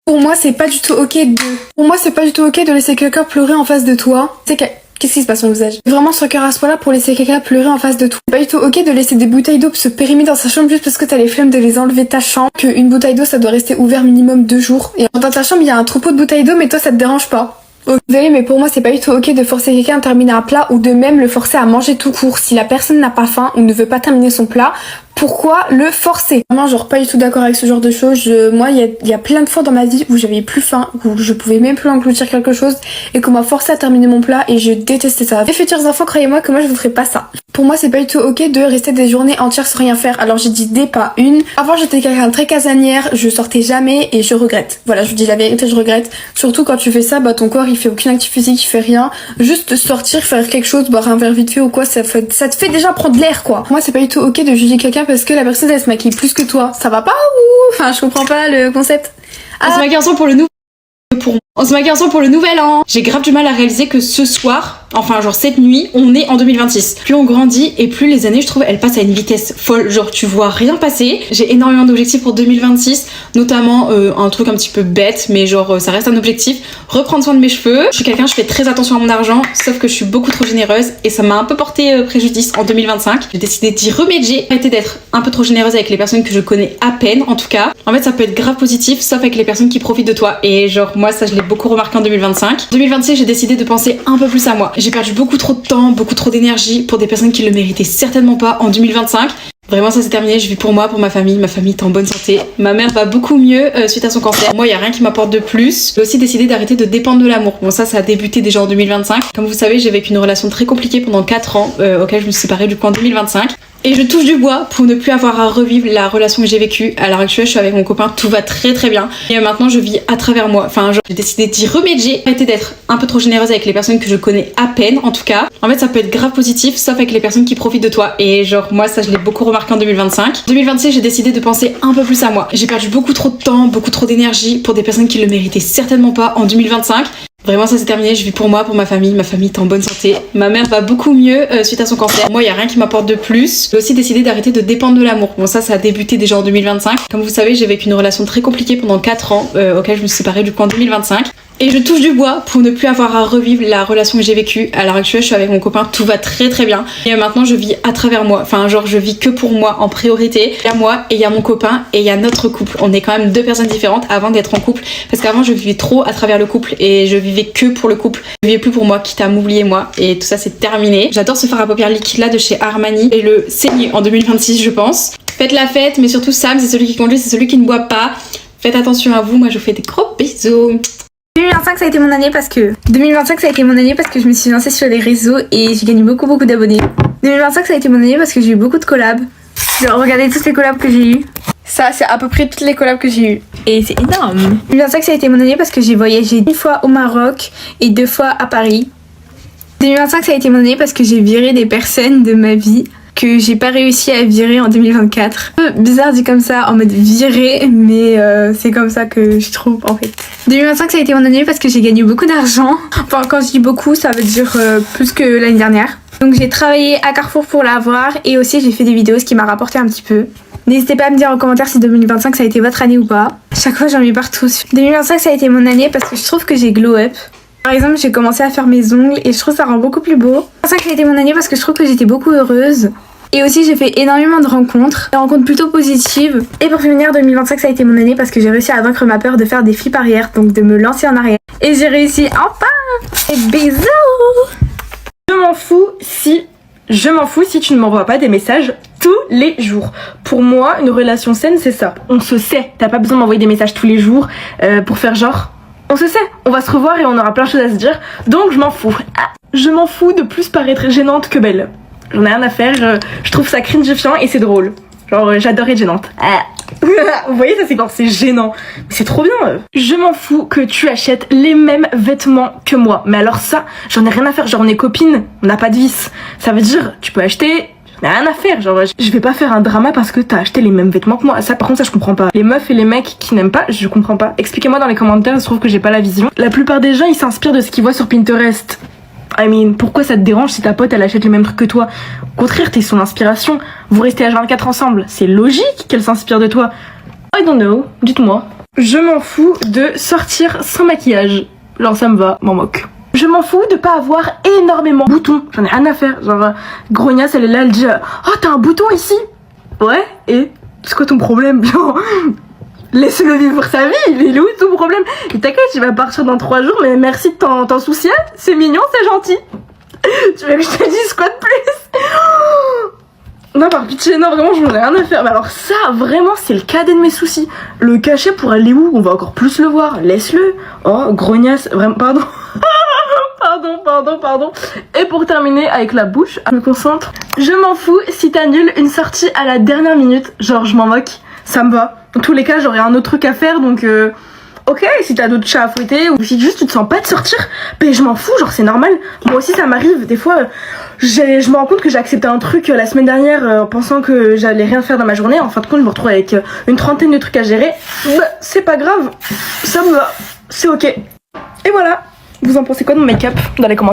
Pour moi, c'est pas du tout ok de laisser quelqu'un pleurer en face de toi. Qu'est-ce qui se passe sur mon visage? Vraiment sur le cœur à ce point-là pour laisser quelqu'un pleurer en face de toi. C'est pas du tout ok de laisser des bouteilles d'eau se périmer dans sa chambre juste parce que t'as les flemmes de les enlever de ta chambre. Qu'une bouteille d'eau ça doit rester ouvert minimum 2 jours. Et dans ta chambre il y a un troupeau de bouteilles d'eau mais toi ça te dérange pas. Désolée mais pour moi c'est pas du tout ok de forcer quelqu'un à terminer un plat ou de même le forcer à manger tout court. Si la personne n'a pas faim ou ne veut pas terminer son plat, pourquoi le forcer? Vraiment genre pas du tout d'accord avec ce genre de choses. Moi il y a plein de fois dans ma vie où j'avais plus faim, où je pouvais même plus engloutir quelque chose et qu'on m'a forcé à terminer mon plat et je détestais ça. Les futurs enfants, croyez-moi que moi je vous ferai pas ça. Pour moi c'est pas du tout ok de rester des journées entières sans rien faire. Alors j'ai dit des pas une. Avant j'étais quelqu'un de très casanière, je sortais jamais et je regrette. Voilà, je vous dis la vérité, je regrette. Surtout quand tu fais ça, bah ton corps il fait aucune activité physique, il fait rien. Juste sortir, faire quelque chose, boire un verre vite fait ou quoi, ça te fait déjà prendre l'air quoi. Moi c'est pas du tout ok de juger quelqu'un parce que la personne elle se maquille plus que toi. Ça va pas ou? Enfin je comprends pas le concept. On se maquille ensemble pour le On se maquille ensemble pour le nouvel an. J'ai grave du mal à réaliser que ce soir, enfin genre cette nuit, on est en 2026. Plus on grandit et plus les années, je trouve, elles passent à une vitesse folle. Genre tu vois rien passer. J'ai énormément d'objectifs pour 2026, notamment un truc un petit peu bête, mais genre ça reste un objectif. Reprendre soin de mes cheveux. Je suis quelqu'un, je fais très attention à mon argent, sauf que je suis beaucoup trop généreuse et ça m'a un peu porté préjudice en 2025. J'ai décidé d'y remédier, arrêter d'être un peu trop généreuse avec les personnes que je connais à peine en tout cas. En fait ça peut être grave positif, sauf avec les personnes qui profitent de toi. Et genre moi ça je l'ai beaucoup remarqué en 2025. 2026 j'ai décidé de penser un peu plus à moi. J'ai perdu beaucoup trop de temps, beaucoup trop d'énergie pour des personnes qui le méritaient certainement pas en 2025. Vraiment ça c'est terminé, je vis pour moi, pour ma famille est en bonne santé. Ma mère va beaucoup mieux suite à son cancer. Moi il y a rien qui m'apporte de plus. J'ai aussi décidé d'arrêter de dépendre de l'amour. Bon ça a débuté déjà en 2025. Comme vous savez j'ai vécu une relation très compliquée pendant 4 ans auquel je me suis séparée du coup en 2025. Et je touche du bois pour ne plus avoir à revivre la relation que j'ai vécue. À l'heure actuelle, je suis avec mon copain, tout va très très bien. Et maintenant, je vis à travers moi. Enfin, j'ai décidé d'y remédier, arrêter d'être un peu trop généreuse avec les personnes que je connais à peine, en tout cas. En fait, ça peut être grave positif, sauf avec les personnes qui profitent de toi. Et genre, moi, ça, je l'ai beaucoup remarqué en 2025. 2026, j'ai décidé de penser un peu plus à moi. J'ai perdu beaucoup trop de temps, beaucoup trop d'énergie pour des personnes qui le méritaient certainement pas en 2025. Vraiment ça c'est terminé, je vis pour moi, pour ma famille est en bonne santé. Ma mère va beaucoup mieux suite à son cancer. Moi il y a rien qui m'apporte de plus. J'ai aussi décidé d'arrêter de dépendre de l'amour. Bon ça a débuté déjà en 2025. Comme vous savez j'ai vécu une relation très compliquée pendant 4 ans auquel je me suis séparée du coup en 2025. Et je touche du bois pour ne plus avoir à revivre la relation que j'ai vécue. À l'heure actuelle, je suis avec mon copain, tout va très très bien. Et maintenant, je vis à travers moi. Enfin, genre, je vis que pour moi en priorité. Il y a moi et il y a mon copain et il y a notre couple. On est quand même 2 personnes différentes avant d'être en couple. Parce qu'avant, je vivais trop à travers le couple et je vivais que pour le couple. Je vivais plus pour moi, quitte à m'oublier moi. Et tout ça, c'est terminé. J'adore ce fard à paupières liquide là de chez Armani et le saigner en 2026, je pense. Faites la fête, mais surtout Sam, c'est celui qui conduit, c'est celui qui ne boit pas. Faites attention à vous. Moi, je vous fais des gros bisous. 2025 ça a été mon année parce que je me suis lancée sur les réseaux et j'ai gagné beaucoup d'abonnés. 2025 ça a été mon année parce que j'ai eu beaucoup de collabs. Genre regardez toutes les collabs que j'ai eu. Ça c'est à peu près toutes les collabs que j'ai eu et c'est énorme. 2025 ça a été mon année parce que j'ai voyagé 1 fois au Maroc et 2 fois à Paris. 2025 ça a été mon année parce que j'ai viré des personnes de ma vie que j'ai pas réussi à virer en 2024. Un peu bizarre dit comme ça, en mode virer, mais c'est comme ça que je trouve en fait. 2025 ça a été mon année parce que j'ai gagné beaucoup d'argent. Enfin quand je dis beaucoup ça veut dire plus que l'année dernière. Donc j'ai travaillé à Carrefour pour l'avoir et aussi j'ai fait des vidéos ce qui m'a rapporté un petit peu. N'hésitez pas à me dire en commentaire si 2025 ça a été votre année ou pas. Chaque fois j'en mets partout. 2025 ça a été mon année parce que je trouve que j'ai glow up. Par exemple j'ai commencé à faire mes ongles et je trouve que ça rend beaucoup plus beau. 2025 ça a été mon année parce que je trouve que j'étais beaucoup heureuse. Et aussi j'ai fait énormément de rencontres, des rencontres plutôt positives. Et pour finir 2025 ça a été mon année parce que j'ai réussi à vaincre ma peur de faire des flips arrière, donc de me lancer en arrière. Et j'ai réussi enfin. Et bisous. Je m'en fous si tu ne m'envoies pas des messages tous les jours. Pour moi une relation saine c'est ça. On se sait, t'as pas besoin d'envoyer des messages tous les jours pour faire genre. On se sait, on va se revoir et on aura plein de choses à se dire. Donc je m'en fous. Je m'en fous de plus paraître gênante que belle. J'en ai rien à faire, je trouve ça cringifiant et c'est drôle. Genre j'adore être gênante. Vous voyez ça c'est gênant. Mais c'est trop bien. Je m'en fous que tu achètes les mêmes vêtements que moi. Mais alors ça, j'en ai rien à faire. Genre on est copines, on n'a pas de vice. Ça veut dire tu peux acheter, j'en ai rien à faire. Genre je vais pas faire un drama parce que t'as acheté les mêmes vêtements que moi. Ça par contre ça je comprends pas. Les meufs et les mecs qui n'aiment pas, je comprends pas. Expliquez-moi dans les commentaires, je trouve que j'ai pas la vision. La plupart des gens ils s'inspirent de ce qu'ils voient sur Pinterest. Pourquoi ça te dérange si ta pote elle achète les mêmes trucs que toi? Au contraire, t'es son inspiration. Vous restez H24 ensemble. C'est logique qu'elle s'inspire de toi. I don't know. Dites-moi. Je m'en fous de sortir sans maquillage. Genre ça me va, m'en moque. Je m'en fous de pas avoir énormément de boutons. J'en ai rien à faire. Genre, Grognasse, elle est là, elle dit oh, t'as un bouton ici? Ouais, et c'est quoi ton problème? Genre, laisse-le vivre sa vie, il est où ton problème? Et t'inquiète, il va partir dans 3 jours, mais merci de t'en soucier. C'est mignon, c'est gentil. Tu veux que je te dise quoi de plus? Non, par pitié, non, vraiment, je n'en ai rien à faire. Mais alors ça, vraiment, c'est le cadet de mes soucis. Le cachet pour aller où? On va encore plus le voir. Laisse-le. Oh, grognasse, vraiment, pardon. Pardon. Et pour terminer avec la bouche, je me concentre. Je m'en fous si t'annules une sortie à la dernière minute. Genre, je m'en moque. Ça me va. Dans tous les cas, j'aurais un autre truc à faire, donc ok, si t'as d'autres chats à fouetter, ou si juste tu te sens pas de sortir, ben je m'en fous, genre c'est normal. Moi aussi ça m'arrive, des fois, je me rends compte que j'ai accepté un truc la semaine dernière en pensant que j'allais rien faire dans ma journée. En fin de compte, je me retrouve avec une trentaine de trucs à gérer. Bah, c'est pas grave, ça me va, c'est ok. Et voilà, vous en pensez quoi de mon make-up dans les commentaires?